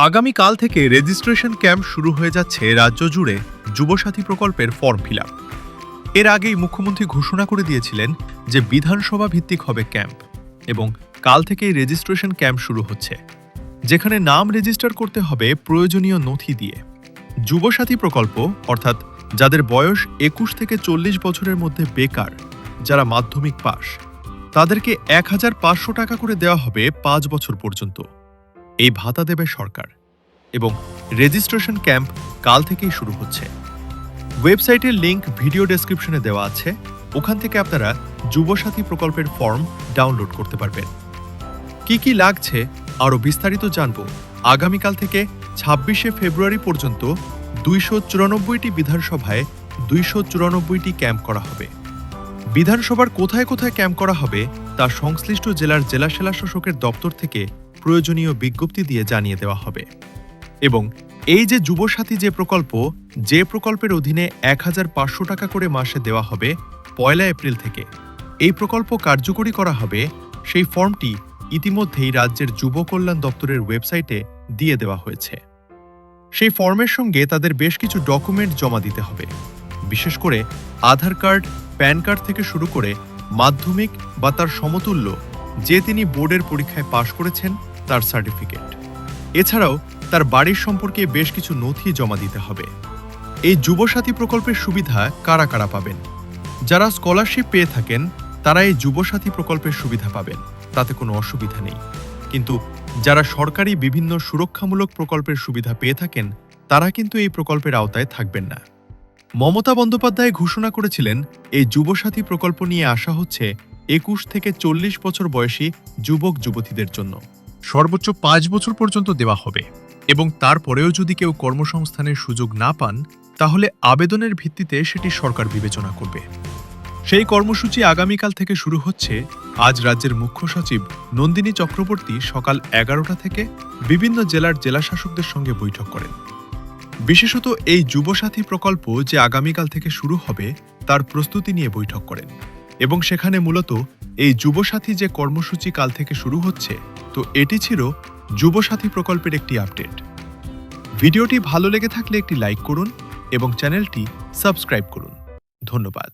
আগামীকাল থেকে registration camp শুরু হয়ে যাচ্ছে রাজ্য জুড়ে যুবসাথী প্রকল্পের ফর্ম ফিল আপ। এর আগেই মুখ্যমন্ত্রী ঘোষণা করে দিয়েছিলেন যে বিধানসভা ভিত্তিক হবে ক্যাম্প এবং কাল থেকেই রেজিস্ট্রেশন ক্যাম্প শুরু হচ্ছে, যেখানে নাম রেজিস্টার করতে হবে প্রয়োজনীয় নথি দিয়ে। যুবসাথী প্রকল্প অর্থাৎ যাদের বয়স ২১ থেকে ৪০ বছরের মধ্যে বেকার, যারা মাধ্যমিক পাস, তাদেরকে ১,৫০০ টাকা করে দেওয়া হবে ৫ বছর পর্যন্ত। এই ভাতা দেবে সরকার এবং রেজিস্ট্রেশন ক্যাম্প কাল থেকেই শুরু হচ্ছে। ওয়েবসাইটের লিংক ভিডিও ডেসক্রিপশনে দেওয়া আছে, ওখান থেকে আপনারা যুবসাথী প্রকল্পের ফর্ম ডাউনলোড করতে পারবেন। কি লাগছে আরও বিস্তারিত জানব আগামীকাল থেকে ২৬শে ফেব্রুয়ারি পর্যন্ত ২৯৪টি বিধানসভায় ২৯৪টি ক্যাম্প করা হবে। বিধানসভার কোথায় কোথায় ক্যাম্প করা হবে তা সংশ্লিষ্ট জেলার জেলা সেলাশাসকের দপ্তর থেকে প্রয়োজনীয় বিজ্ঞপ্তি দিয়ে জানিয়ে দেওয়া হবে। এবং এই যে যুবসাথী যে প্রকল্পের অধীনে ১,৫০০ টাকা করে মাসে দেওয়া হবে ১ এপ্রিল থেকে, এই প্রকল্প কার্যকরী করা হবে, সেই ফর্মটি ইতিমধ্যেই রাজ্যের যুব কল্যাণ দপ্তরের ওয়েবসাইটে দিয়ে দেওয়া হয়েছে। সেই ফর্মের সঙ্গে তাদের বেশ কিছু ডকুমেন্ট জমা দিতে হবে, বিশেষ করে আধার কার্ড, প্যান কার্ড থেকে শুরু করে মাধ্যমিক বা তার সমতুল্য যে তিনি বোর্ডের পরীক্ষায় পাশ করেছেন তার সার্টিফিকেট। এছাড়াও তার বাড়ির সম্পর্কে বেশ কিছু নথি জমা দিতে হবে। এই যুবসাথী প্রকল্পের সুবিধা কারা কারা পাবেন? যারা স্কলারশিপ পেয়ে থাকেন তারা এই যুবসাথী প্রকল্পের সুবিধা পাবেন, তাতে কোনো অসুবিধা নেই। কিন্তু যারা সরকারি বিভিন্ন সুরক্ষামূলক প্রকল্পের সুবিধা পেয়ে থাকেন তারা কিন্তু এই প্রকল্পের আওতায় থাকবেন না। মমতা বন্দ্যোপাধ্যায় ঘোষণা করেছিলেন এই যুবসাথী প্রকল্প নিয়ে আসা হচ্ছে ২১ থেকে ৪০ বছর বয়সী যুবক যুবতীদের জন্য। সর্বোচ্চ ৫ বছর পর্যন্ত দেওয়া হবে এবং তারপরেও যদি কেউ কর্মসংস্থানের সুযোগ না পান তাহলে আবেদনের ভিত্তিতে সেটি সরকার বিবেচনা করবে। সেই কর্মসূচি আগামীকাল থেকে শুরু হচ্ছে। আজ রাজ্যের মুখ্য সচিব নন্দিনী চক্রবর্তী সকাল ১১টা থেকে বিভিন্ন জেলার জেলাশাসকদের সঙ্গে বৈঠক করেন। বিশেষত এই যুবসাথী প্রকল্প যে আগামীকাল থেকে শুরু হবে তার প্রস্তুতি নিয়ে বৈঠক করেন এবং সেখানে মূলত এই যুবসাথী যে কর্মসূচি কাল থেকে শুরু হচ্ছে, তো এটি ছিল যুবসাথী প্রকল্পের একটি আপডেট। ভিডিওটি ভালো লেগে থাকলে একটি লাইক করুন এবং চ্যানেলটি সাবস্ক্রাইব করুন। ধন্যবাদ।